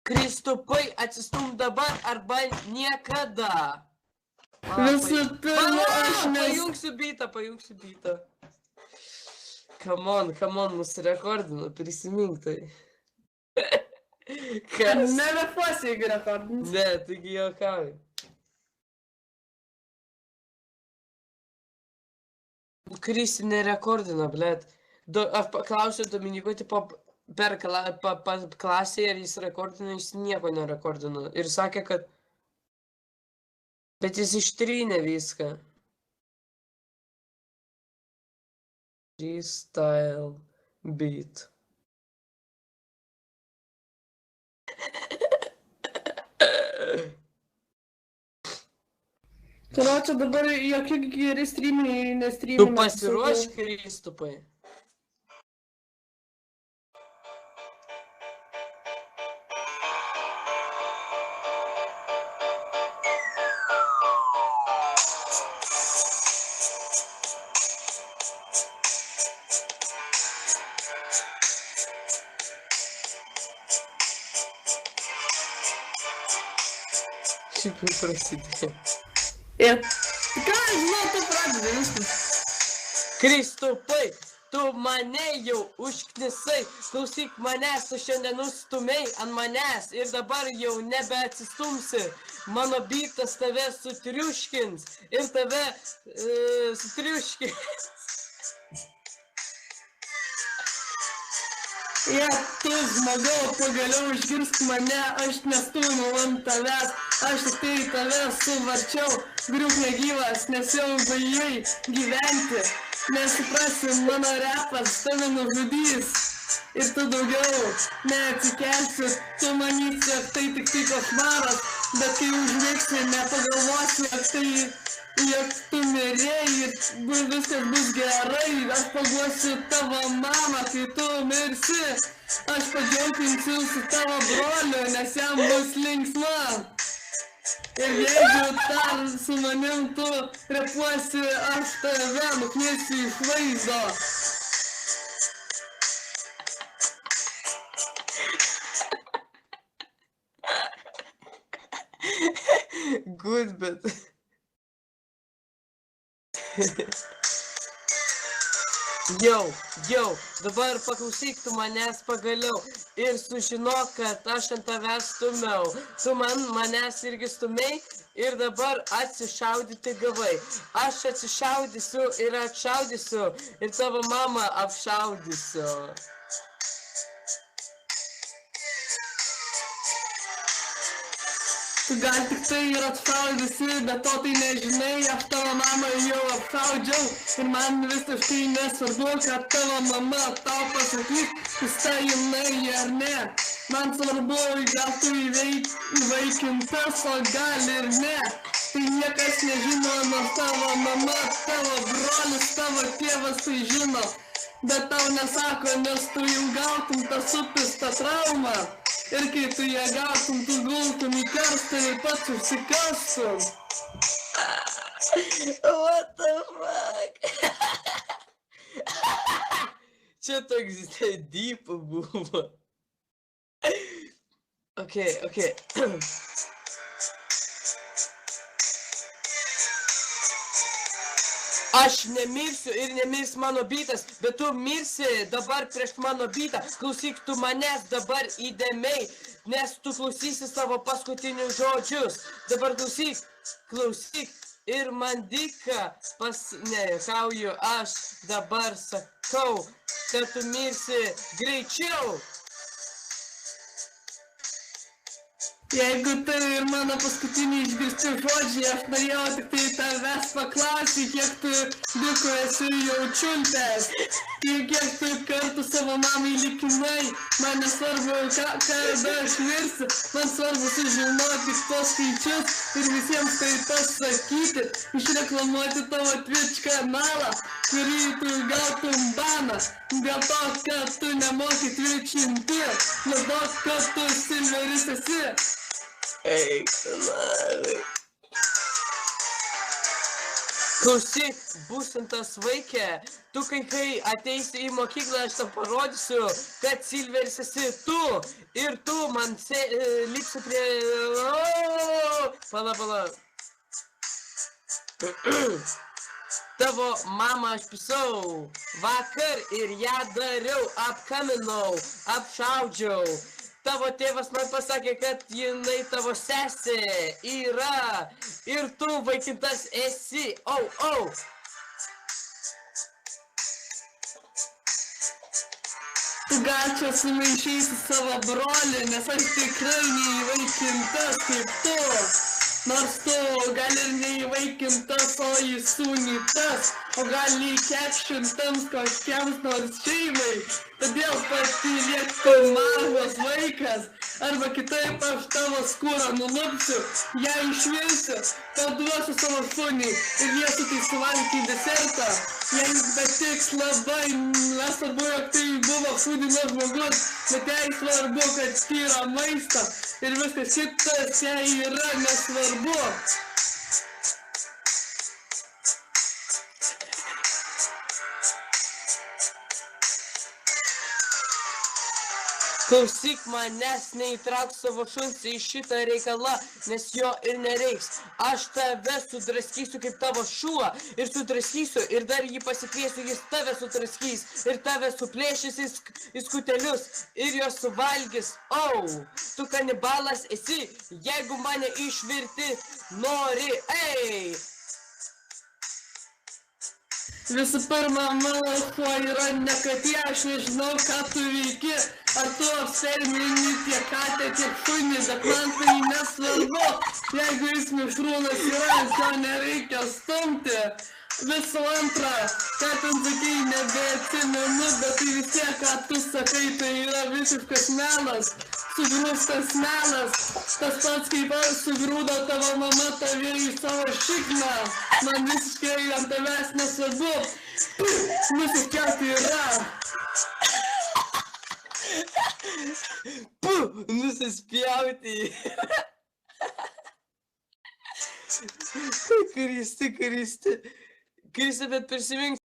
Kristupai, atsistum dabar arba niekada. Visų pirma, aš Pajungsiu bytą. Come on, mūsų rekordino, prisimink tai. Kas? Nebefuosiu, jeigu rekordins. Ne, taigi juokauju. Krisi nerekordino, blėt. Aš paklausiu Dominiko, tipo, per klasėje, ar jis rekordino, jis nieko nerekordino. Ir sakė, kad... Bet jis ištrynė viską. Freestyle beat. Karočią dabar jokie geri streaminiai, Tu nestreaminiai. pasiruošk, Kristupai. Šiaip jau prasidėjo. Ir ką, žinau, tu pradedi viskas. Kristupai, tu mane jau užknisai, klausyk manęs, tu šiandien nustumei ant manęs ir dabar jau nebeatsistumsi. Mano bytas tave sutriuškins ir tave sutriuškins. Tu žmogau, pagaliau išgirsk mane, aš nestumiu ant tavęs, aš tik tai tave suvarčiau, griūk negyvas, nes jau baigiai gyventi, nesuprasi, mano repas tave nužudys ir tu daugiau neatsikelsi, tu manysi, jog tai tik tai košmaras, bet kai užmigsi, nepagalvosi, jog tu mirėjai ir viskas bus gerai, aš paguosiu tavo mamą, kai tu mirsi, aš padžiauginsiu su tavo broliu, nes jam bus linksma. Ir jeigu ten su manim tu repuosi, aš tave nuknisiu iš vaizdo. Good, bet... Jau, dabar paklausyk tu manęs pagaliau ir sužinok, kad aš ant tavęs stumiau. Tu manęs irgi stumiai ir dabar atsišaudyti gavai. Aš atsišaudysiu ir atšaudysiu ir tavo mamą apšaudysiu. Tu gal tik tai ir apšaudysi, bet to tai nežinai, aš tavo mamą jau apšaudžiau ir man visiškai nesvarbu, kad tavo mama tau pasakys, kas tai jinai ar ne. Man svarbu, gal tu įvaikintas, o gal ir ne. Tai niekas nežino, nors tavo mama, tavo brolis, tavo tėvas tai žino. Bet tau nesako, nes tu jau gautum tą supistą traumą. Ir kai tu ją gautum, tu gultum į karstą ir pats užsikastum. What the fuck? Čia toks deep buvo. Okay. Aš nemirsiu ir nemirs mano bytas, bet tu mirsi dabar prieš mano bytą. Klausyk tu manęs dabar įdėmiai, nes tu klausysi savo paskutinius žodžius. Dabar klausyk ir man dyka nejuokauju, aš dabar sakau, kad tu mirsi greičiau. Jeigu tai ir mano paskutiniai išgirsti žodžiai, aš norėjau tik tai tavęs paklausyti, kiek tu dukų esi jau čiulpęs, kiek tu kartų savo mamai likinai, man nesvarbu, kada aš mirsiu, man svarbu sužinoti tos skaičius ir visiems tai pasakyti, išreklamuoti tavo Twitch kanalą, kurį tu gautum baną, dėl to, kad tu nemoki twitchinti, dėl to, kad tu silveris esi. Ei, kanalai. Klausyk, būsintas vaikė, tu kai ateisi į mokyklą, aš tau parodysiu, kad Silveris esi tu ir tu man lipsi prie... Pala. Tavo mamą aš pisau vakar ir ją dariau, apkaminau, apšaudžiau. Tavo tėvas man pasakė, kad jinai tavo sesė yra ir tu vaikintas esi. Au. Tu gal čia sumaišysi savo brolį, nes aš tikrai neįvaikintas kaip tu. Nors tu gal ir neįvaikintas, o įsūnytas, o gal įkepšintams kažkiems nors šeimai. Todėl patylėk tu mažas vaikas, arba kitaip aš tavo skūrą nulupsiu, ją išvirsiu, paduosiu savo šunį ir jie suteiks suvalgyti desertą. Jai betiks labai nesvarbu, jog tai buvo šūdinas žmogus, bet jai svarbu, kad styra maistą ir viskas kitas jai yra nesvarbu. Klausyk manęs, neįtrauk savo šuns į šitą reikalą, nes jo ir nereiks. Aš tave sudraskysiu kaip tavo šuo ir sudraskysiu ir dar jį pasikviesiu, jis tave sudraskys ir tave suplėšys į skutelius ir jos suvalgys. Tu kanibalas esi, jeigu mane išvirti nori, ei! Visų pirma, mano šuo yra ne katė, aš nežinau, ką tu veiki. Ar tu apsirmini tiek katę, tiek šunį, bet man tai nesvarbu. Jeigu jis mišrūnas yra, jo nereikia stumti. Visų antra, ką ten sakei, nebeatsimenu, bet tai vis tiek, ką tu sakai, tai yra visiškas melas. Sugrūstas melas. Tas pats kaip sugrūdo tavo mama tave į savo šikną. Man visiškai ant tavęs nesvarbu. Nusikelti yra. Nusispjauti. Kristi, bet prisimink